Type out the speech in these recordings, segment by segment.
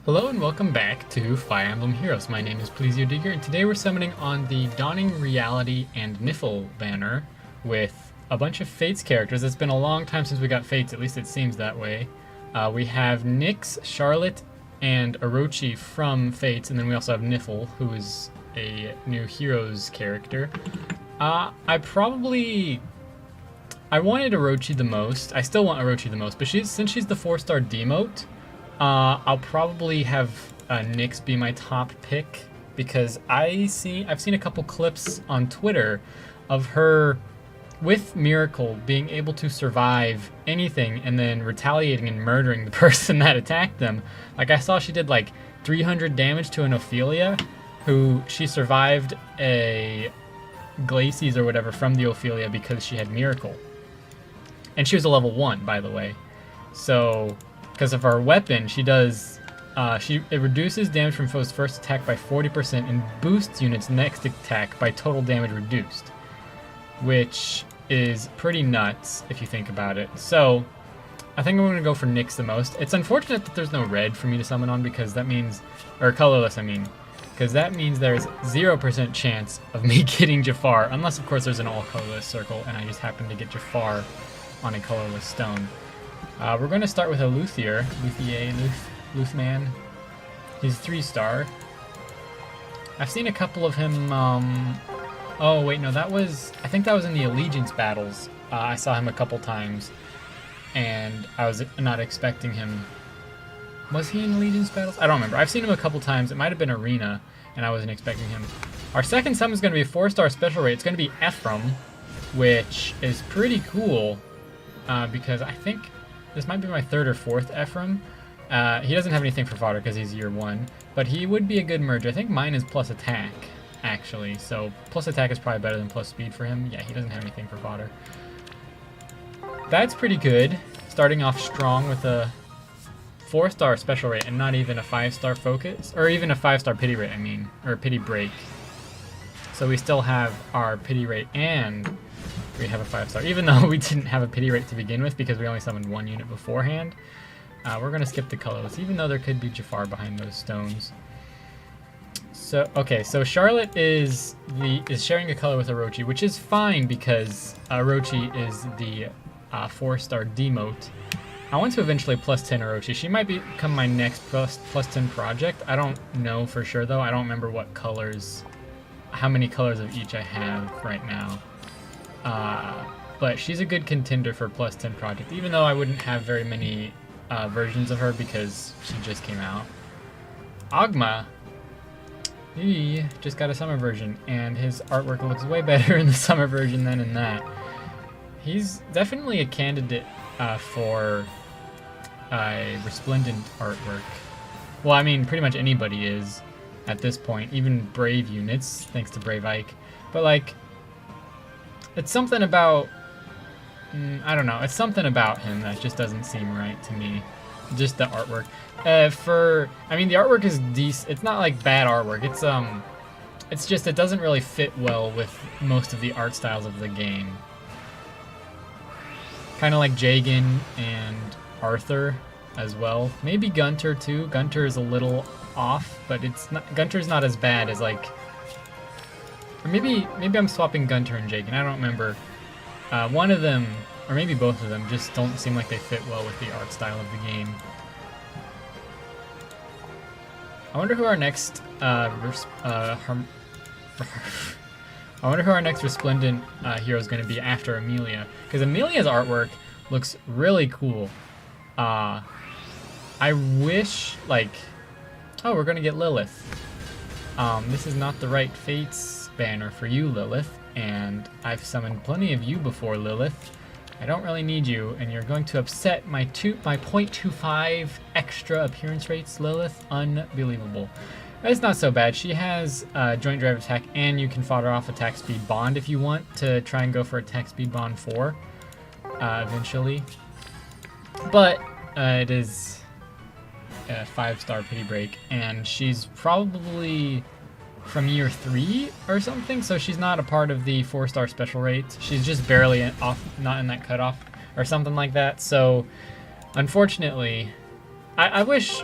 Hello and welcome back to Fire Emblem Heroes. My name is Plesio and today we're summoning on the Dawning Reality and Nifl banner with a bunch of Fates characters. It's been a long time since we got Fates, at least it seems that way. We have Nyx, Charlotte, and Orochi from Fates, and then we also have Nifl, who is a new Heroes character. I wanted Orochi the most. I still want Orochi the most, but since she's the 4-star demote, I'll probably have Nyx be my top pick because I've seen a couple clips on Twitter of her with Miracle being able to survive anything and then retaliating and murdering the person that attacked them. Like I saw she did like 300 damage to an Ophelia who she survived a Glacies or whatever from the Ophelia because she had Miracle. And she was a level 1, by the way. So because of our weapon, she does, it reduces damage from foes' first attack by 40% and boosts units' next attack by total damage reduced, which is pretty nuts if you think about it. So I think I'm going to go for Nyx the most. It's unfortunate that there's no red for me to summon on because that means, or colorless I mean, because that means there's 0% chance of me getting Jafar, unless of course there's an all colorless circle and I just happen to get Jafar on a colorless stone. We're going to start with a Luthier, Luthman. He's 3-star. I've seen a couple of him, oh wait, no, I think that was in the Allegiance battles. I saw him a couple times, and I was not expecting him. Was he in Allegiance battles? I don't remember. I've seen him a couple times. It might have been Arena, and I wasn't expecting him. Our second summon is going to be a 4-star special rate. It's going to be Ephraim, which is pretty cool, because I think this might be my 3rd or 4th Ephraim. He doesn't have anything for fodder because he's year 1, but he would be a good merge. I think mine is plus attack, actually, so plus attack is probably better than plus speed for him. Yeah, he doesn't have anything for fodder. That's pretty good, starting off strong with a 4-star special rate and not even a 5-star focus, or even a 5-star pity rate, I mean, or pity break. So we still have our pity rate and we have a 5-star, even though we didn't have a pity rate to begin with because we only summoned 1 unit beforehand. We're going to skip the colorless, even though there could be Jafar behind those stones. So, okay, so Charlotte is sharing a color with Orochi, which is fine because Orochi is the 4-star demote. I want to eventually plus 10 Orochi. She might become my next plus 10 project. I don't know for sure, though. I don't remember what colors, how many colors of each I have right now. But she's a good contender for plus 10 project, even though I wouldn't have very many versions of her because she just came out. Ogma, he just got a summer version, and his artwork looks way better in the summer version than in that. He's definitely a candidate for resplendent artwork. Well, I mean, pretty much anybody is at this point, even Brave units, thanks to Brave Ike. But like, it's something about, I don't know, it's something about him that just doesn't seem right to me. Just the artwork. I mean, the artwork is decent. It's not like bad artwork. It's just, it doesn't really fit well with most of the art styles of the game. Kind of like Jagan and Arthur as well. Maybe Gunter too. Gunter is a little off, but Gunter's not as bad as like, or maybe I'm swapping Gunter and Jagan. I don't remember. One of them, or maybe both of them, just don't seem like they fit well with the art style of the game. I wonder who our next Resplendent hero is going to be after Amelia, because Amelia's artwork looks really cool. I wish, like, oh, we're going to get Lilith. This is not the right Fates banner for you, Lilith, and I've summoned plenty of you before, Lilith. I don't really need you, and you're going to upset my 0.25 extra appearance rates, Lilith. Unbelievable. It's not so bad. She has joint drive attack, and you can fodder off attack speed bond if you want to try and go for attack speed bond 4 eventually. But it is a 5-star pity break, and she's probably from year 3 or something, so she's not a part of the 4-star special rate. She's just barely off, not in that cutoff or something like that. So unfortunately, I wish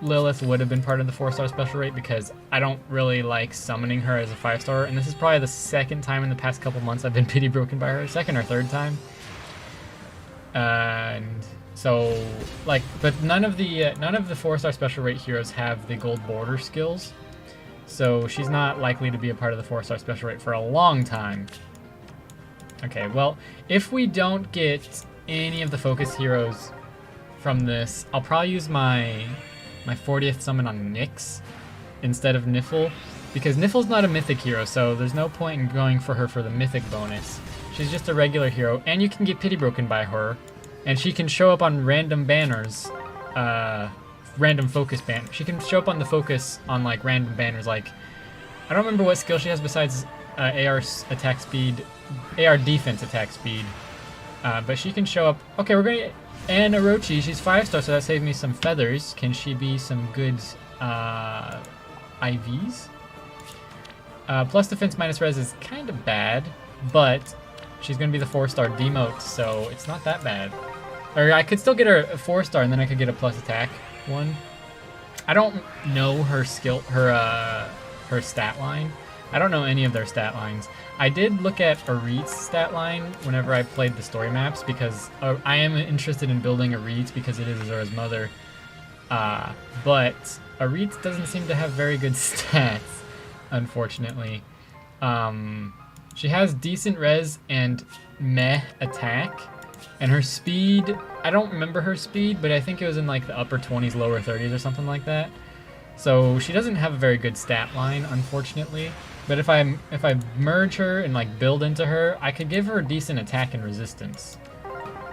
Lilith would have been part of the 4-star special rate because I don't really like summoning her as a 5-star, and this is probably the second time in the past couple months I've been pity broken by her, second or third time. And so, like, but none of the 4-star special rate heroes have the gold border skills, so she's not likely to be a part of the 4-star special rate for a long time. Okay, well, if we don't get any of the focus heroes from this, I'll probably use my 40th summon on Nyx instead of Nifl, because Nifl's not a mythic hero, so there's no point in going for her for the mythic bonus. She's just a regular hero, and you can get pity broken by her, and she can show up on random banners, random focus ban. She can show up on the focus on like random banners. Like, I don't remember what skill she has besides AR attack speed, AR defense attack speed, but she can show up. Okay, we're gonna. And Orochi, she's 5-star, so that saved me some feathers. Can she be some good IVs? Plus defense minus res is kind of bad, but she's going to be the 4-star demote, so it's not that bad. Or I could still get her a 4-star, and then I could get a plus attack one. I don't know her skill, her stat line. I don't know any of their stat lines. I did look at Arit's stat line whenever I played the story maps because I am interested in building Arit because it is Azura's mother. But Arit doesn't seem to have very good stats, unfortunately. She has decent res and meh attack, and her speed, I don't remember her speed, but I think it was in like the upper 20s, lower 30s or something like that. So she doesn't have a very good stat line, unfortunately. But if I merge her and like build into her, I could give her a decent attack and resistance.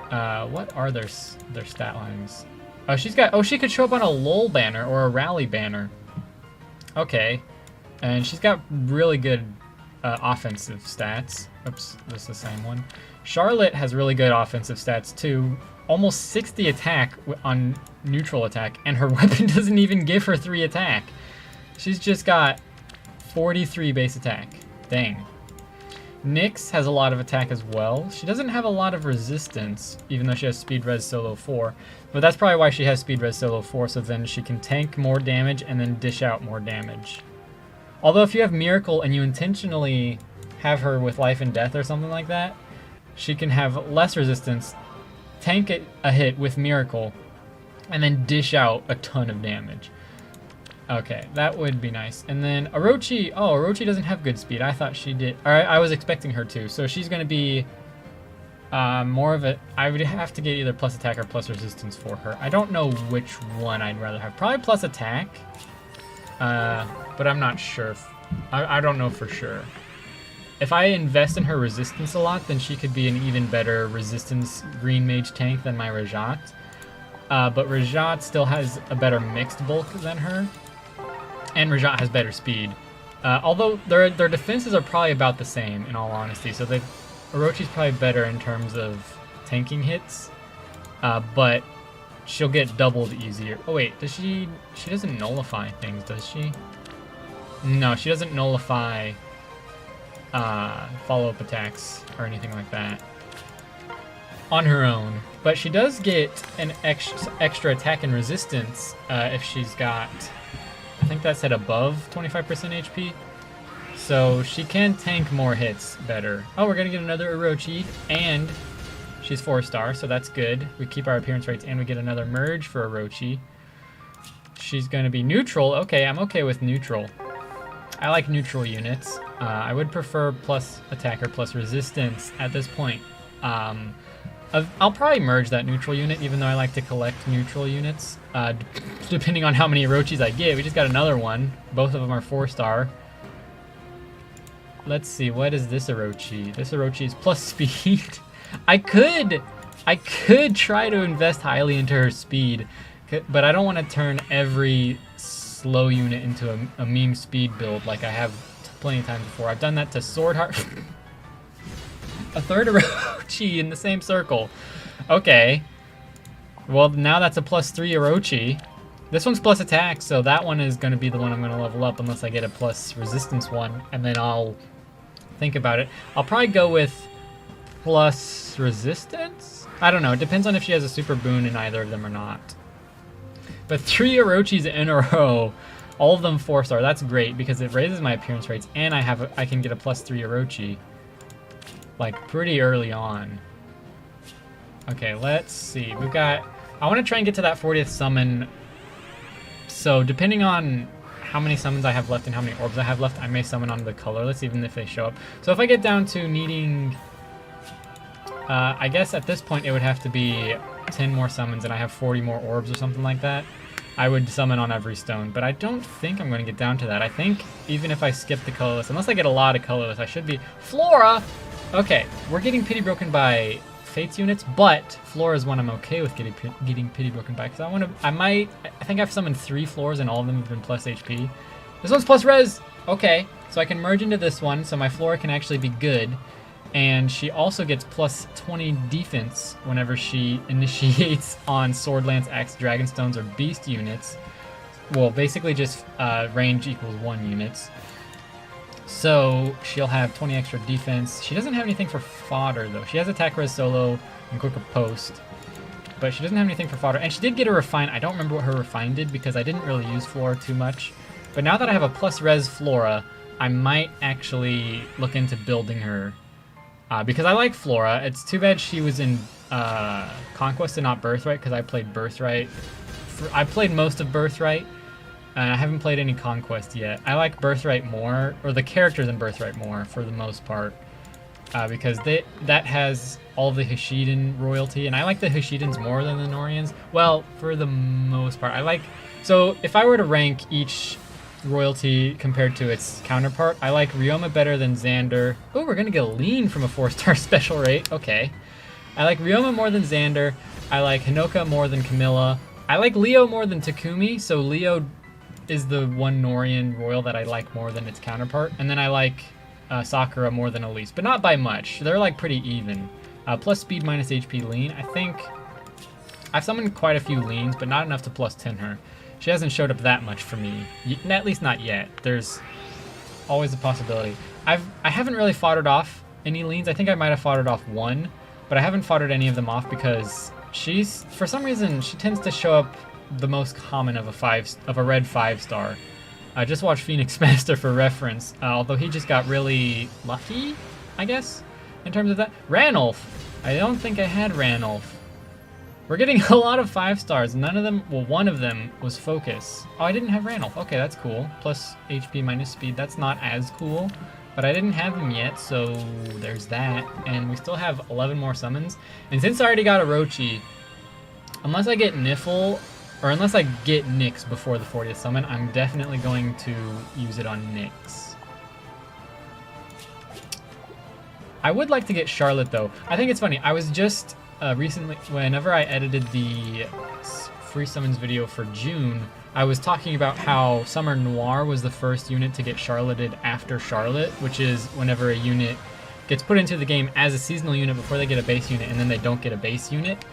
What are their stat lines? Oh, she could show up on a LOL banner or a rally banner. Okay, and she's got really good offensive stats. Oops, this is the same one. Charlotte has really good offensive stats too. Almost 60 attack on neutral attack, and her weapon doesn't even give her 3 attack. She's just got 43 base attack. Dang. Nyx has a lot of attack as well. She doesn't have a lot of resistance, even though she has speed res solo 4. But that's probably why she has speed res solo 4, so then she can tank more damage and then dish out more damage. Although if you have Miracle and you intentionally have her with life and death or something like that, she can have less resistance, tank a hit with Miracle, and then dish out a ton of damage. Okay, that would be nice. And then Orochi, oh, Orochi doesn't have good speed. I thought she did. All right, I was expecting her to. So she's going to be more of a, I would have to get either plus attack or plus resistance for her. I don't know which one I'd rather have. Probably plus attack, but I'm not sure. I don't know for sure. If I invest in her resistance a lot, then she could be an even better resistance green mage tank than my Rajat. But Rajat still has a better mixed bulk than her. And Rajat has better speed. Although their defenses are probably about the same, in all honesty. So Orochi's probably better in terms of tanking hits. But she'll get doubled easier. Oh wait, does she doesn't nullify things, does she? No, she doesn't nullify follow-up attacks or anything like that on her own. But she does get an extra attack and resistance if she's got, I think that's at above 25% HP. So she can tank more hits better. Oh, we're going to get another Orochi, and she's 4-star, so that's good. We keep our appearance rates, and we get another merge for Orochi. She's going to be neutral. Okay, I'm okay with neutral. I like neutral units. I would prefer plus attack or plus resistance at this point. I'll probably merge that neutral unit, even though I like to collect neutral units. Depending on how many Orochis I get. We just got another one. Both of them are 4-star. Let's see, what is this Orochi? This Orochi is plus speed. I could try to invest highly into her speed, but I don't want to turn every slow unit into a meme speed build like I have plenty of times before. I've done that to Swordheart. A third Orochi in the same circle. Okay. Well, now that's a plus 3 Orochi. This one's plus attack, so that one is going to be the one I'm going to level up unless I get a plus resistance one, and then I'll think about it. I'll probably go with plus resistance? I don't know. It depends on if she has a super boon in either of them or not. But 3 Orochis in a row, all of them 4-star. That's great because it raises my appearance rates, and I can get a +3 Orochi, like pretty early on. Okay, let's see. We've got. I want to try and get to that 40th summon. So depending on how many summons I have left and how many orbs I have left, I may summon onto the colorless even if they show up. So if I get down to needing, I guess at this point it would have to be 10 more summons and I have 40 more orbs or something like that. I would summon on every stone, but I don't think I'm going to get down to that. I think even if I skip the colorless, unless I get a lot of colorless, I should be Flora. Okay, we're getting pity broken by Fates units, but Flora is one I'm okay with getting pity broken by, because I think I've summoned 3 floors and all of them have been plus HP. This one's plus res! Okay, so I can merge into this one, so my Flora can actually be good. And she also gets plus 20 defense whenever she initiates on Sword, Lance, Axe, Dragonstones, or Beast units. Well, basically just range equals 1 units. So she'll have 20 extra defense. She doesn't have anything for fodder though. She has attack res solo and quick post, but she doesn't have anything for fodder. And she did get a refine. I don't remember what her refine did because I didn't really use Flora too much. But now that I have a plus res Flora, I might actually look into building her because I like Flora. It's too bad she was in Conquest and not Birthright, because I played Birthright. I played most of Birthright. I haven't played any Conquest yet. I like Birthright more, or the characters in Birthright more for the most part, because that has all the Hashiden royalty, and I like the Hashidans more than the Norians. Well, for the most part, so if I were to rank each royalty compared to its counterpart, I like Ryoma better than Xander. Oh, we're gonna get a lean from a 4-star special rate. Okay. I like Ryoma more than Xander. I like Hinoka more than Camilla. I like Leo more than Takumi, so Leo is the one Norian royal that I like more than its counterpart. And then I like Sakura more than Elise, but not by much. They're like pretty even. Plus speed minus HP lean. I think I've summoned quite a few leans, but not enough to plus 10 her. She hasn't showed up that much for me, at least not yet. There's always a possibility. I haven't really foddered off any leans. I think I might have foddered off 1, but I haven't foddered any of them off because for some reason, she tends to show up the most common of a red 5-star. Just watch Phoenix Master for reference, although he just got really lucky, I guess, in terms of that. Ranulf! I don't think I had Ranulf. We're getting a lot of 5-stars. None of them, well, one of them was Focus. Oh, I didn't have Ranulf. Okay, that's cool. Plus HP minus speed. That's not as cool, but I didn't have him yet, so there's that. And we still have 11 more summons. And since I already got Orochi, unless I get Nifl, or unless I get Nyx before the 40th summon, I'm definitely going to use it on Nyx. I would like to get Charlotte though. I think it's funny. I was just recently, whenever I edited the free summons video for June, I was talking about how Summer Noir was the first unit to get Charlotted after Charlotte, which is whenever a unit gets put into the game as a seasonal unit before they get a base unit, and then they don't get a base unit.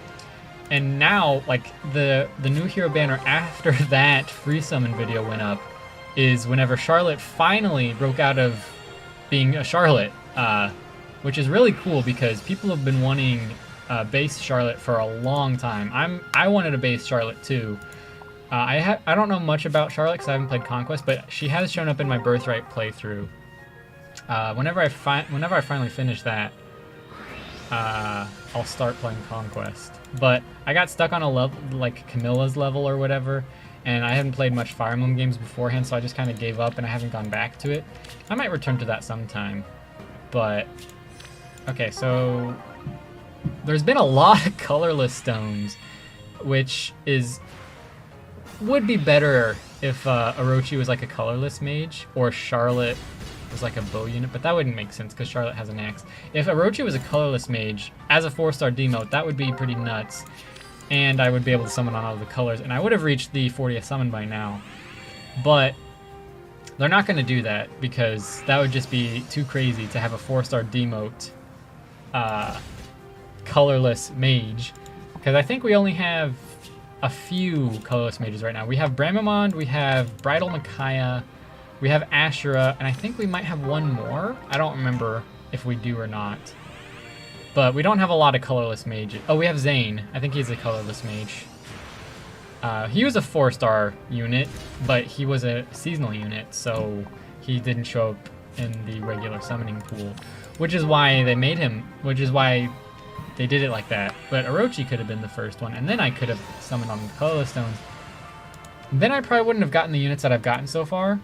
And now, like, the new hero banner after that free summon video went up is whenever Charlotte finally broke out of being a Charlotte, which is really cool because people have been wanting base Charlotte for a long time. I wanted a base Charlotte too. I don't know much about Charlotte because I haven't played Conquest, but she has shown up in my Birthright playthrough. Whenever I finally finish that, I'll start playing Conquest. But I got stuck on a level, like Camilla's level or whatever, and I haven't played much Fire Emblem games beforehand, so I just kind of gave up and I haven't gone back to it. I might return to that sometime, but okay, so there's been a lot of colorless stones, which would be better if Orochi was like a colorless mage or Charlotte was like a bow unit, but that wouldn't make sense because Charlotte has an axe. If Orochi was a colorless mage as a 4-star demote, that would be pretty nuts, and I would be able to summon on all the colors, and I would have reached the 40th summon by now. But they're not going to do that because that would just be too crazy to have a 4-star demote colorless mage, because I think we only have a few colorless mages right now. We have Bramamond, we have Bridal Micaiah, we have Ashura, and I think we might have one more. I don't remember if we do or not. But we don't have a lot of colorless mages. Oh, we have Zane. I think he's a colorless mage. He was a 4-star unit, but he was a seasonal unit, so he didn't show up in the regular summoning pool, which is why they made him, which is why they did it like that. But Orochi could have been the first one, and then I could have summoned on the colorless stones. Then I probably wouldn't have gotten the units that I've gotten so far,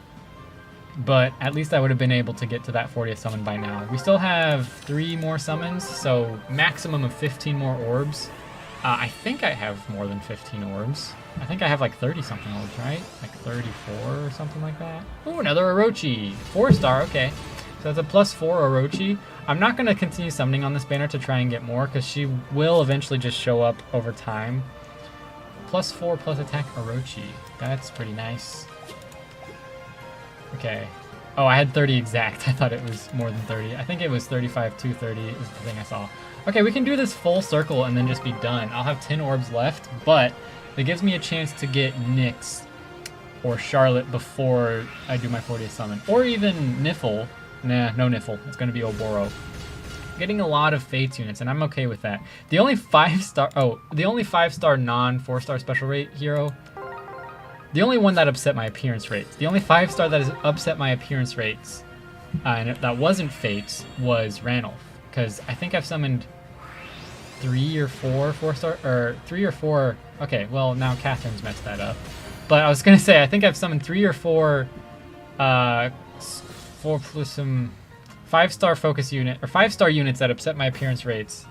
but at least I would have been able to get to that 40th summon by now. We still have 3 more summons, so maximum of 15 more orbs. I think I have more than 15 orbs. I think I have like 30 something orbs, right? Like 34 or something like that. Oh, another Orochi. 4-star, okay. So that's a +4 Orochi. I'm not going to continue summoning on this banner to try and get more, because she will eventually just show up over time. +4 plus attack Orochi. That's pretty nice. Okay. Oh, I had 30 exact. I thought it was more than 30. I think it was 35 to 30 is the thing I saw. Okay, we can do this full circle and then just be done. I'll have 10 orbs left, but it gives me a chance to get Nyx or Charlotte before I do my 40th summon. Or even Nifl. Nah, no Nifl. It's going to be Oboro. Getting a lot of Fates units, and I'm okay with that. The only 5-star... Oh, the only 5-star non-4-star special rate hero... The only one that upset my appearance rates. The only 5-star that has upset my appearance rates, and that wasn't Fates, was Ranulf. Because I think I've summoned 3 or 4 4-star, or 3 or 4... Okay, well, now Catherine's messed that up. But I was going to say, I think I've summoned 3 or 4... 4 plus some 5-star focus unit, or 5-star units that upset my appearance rates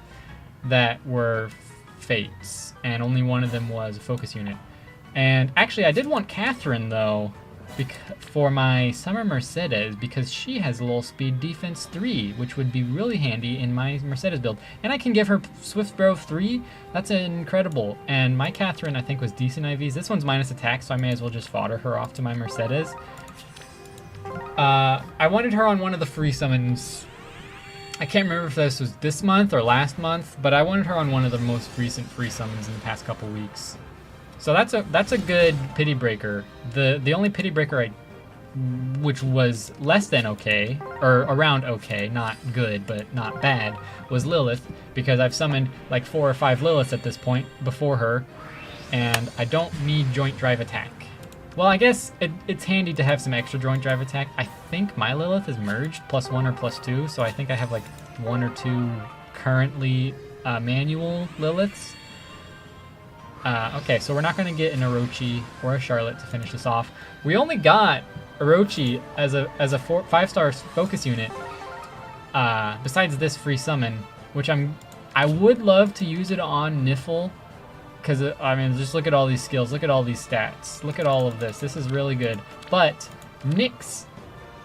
that were Fates. And only one of them was a focus unit. And actually, I did want Catherine, though, for my Summer Mercedes, because she has low speed defense 3, which would be really handy in my Mercedes build. And I can give her Swift Sparrow 3. That's incredible. And my Catherine, I think, was decent IVs. This one's minus attack, so I may as well just fodder her off to my Mercedes. I wanted her on one of the free summons. I can't remember if this was this month or last month, but I wanted her on one of the most recent free summons in the past couple weeks. So that's a good pity breaker. The only pity breaker which was less than okay, or around okay, not good but not bad, was Lilith, because I've summoned like 4 or 5 Liliths at this point before her, and I don't need joint drive attack. Well, I guess it's handy to have some extra joint drive attack. I think my Lilith is merged, +1 or +2, so I think I have like 1 or 2 currently manual Liliths. Okay, so we're not going to get an Orochi or a Charlotte to finish this off. We only got Orochi as a 5-star focus unit, besides this free summon, which I would love to use it on Nifl, because I mean, just look at all these skills, look at all these stats, look at all of this. This is really good. But Nyx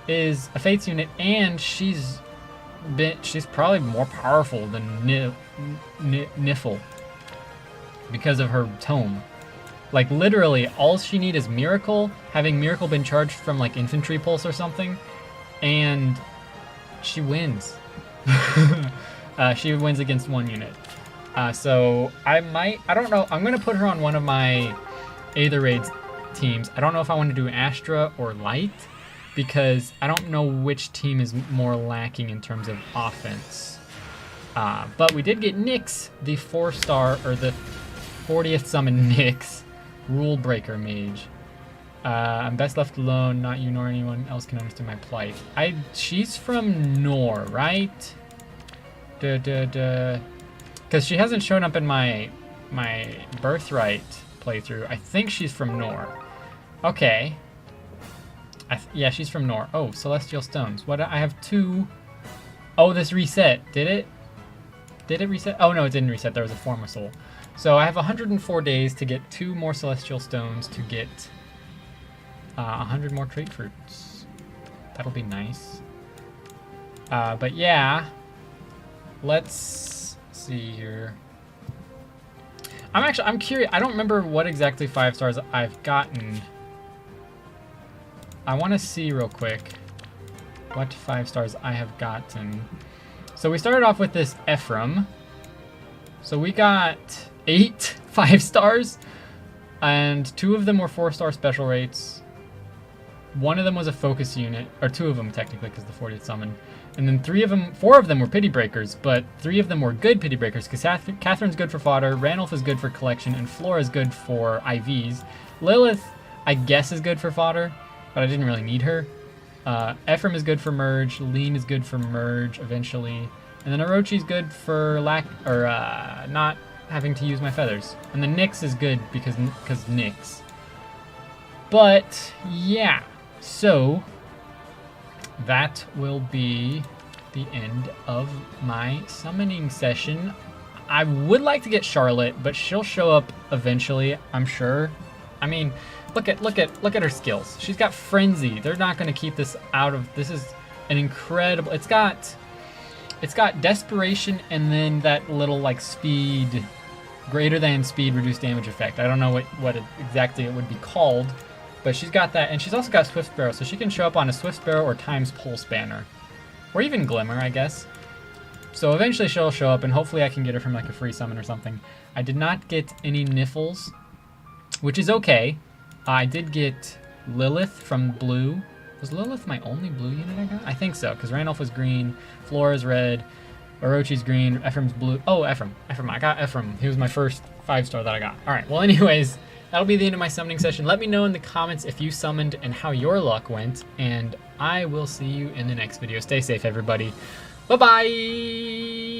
is a Fates unit, and she's probably more powerful than Nifl. Because of her tome. Like, literally, all she needs is Miracle, having Miracle been charged from, like, Infantry Pulse or something, and she wins. She wins against 1 unit. So, I don't know, I'm gonna put her on one of my Aether Raids teams. I don't know if I want to do Astra or Light, because I don't know which team is more lacking in terms of offense. But we did get Nyx, the 4-star, or the 40th summon Nyx, Rule Breaker Mage. I'm best left alone, not you nor anyone else can understand my plight. She's from Nor, right? Because she hasn't shown up in my Birthright playthrough. I think she's from Nor. Okay. Yeah, she's from Nor. Oh, Celestial Stones. What? I have 2. Oh, this reset. Did it? Did it reset? Oh, no, it didn't reset. There was a Form of Soul. So I have 104 days to get 2 more Celestial Stones to get 100 more Trait Fruits. That'll be nice. But yeah, let's see here. I'm curious. I don't remember what exactly 5 stars I've gotten. I want to see real quick what 5 stars I have gotten. So we started off with this Ephraim. So we got 8 5 stars, and 2 of them were 4-star special rates. one of them was a focus unit, or 2 of them technically, because the 40th summoned. And then 4 of them were pity breakers, but 3 of them were good pity breakers, because Catherine's good for fodder, Ranulf is good for collection, and Flora's good for IVs. Lilith, I guess, is good for fodder, but I didn't really need her. Ephraim is good for merge, Lean is good for merge eventually, and then Orochi's good for not having to use my feathers. And then Nyx is good because Nyx. But yeah, so that will be the end of my summoning session. I would like to get Charlotte, but she'll show up eventually, I'm sure. I mean, look at her skills. She's got Frenzy. They're not going to keep this out of. This is an incredible. It's got Desperation and then that little like speed, greater than speed reduced damage effect. I don't know what exactly it would be called, but she's got that, and she's also got Swift Sparrow, so she can show up on a Swift Sparrow or Times Pulse banner, or even Glimmer, I guess. So eventually she'll show up, and hopefully I can get her from like a free summon or something. I did not get any Nifls, which is okay. I did get Lilith from blue. Was Lilith my only blue unit I got? I think so, because Ranulf was green, Flora's red, Orochi's green, Ephraim's blue. Oh, Ephraim. I got Ephraim. He was my first 5-star that I got. All right, well, anyways, that'll be the end of my summoning session. Let me know in the comments if you summoned and how your luck went, and I will see you in the next video. Stay safe, everybody. Bye-bye!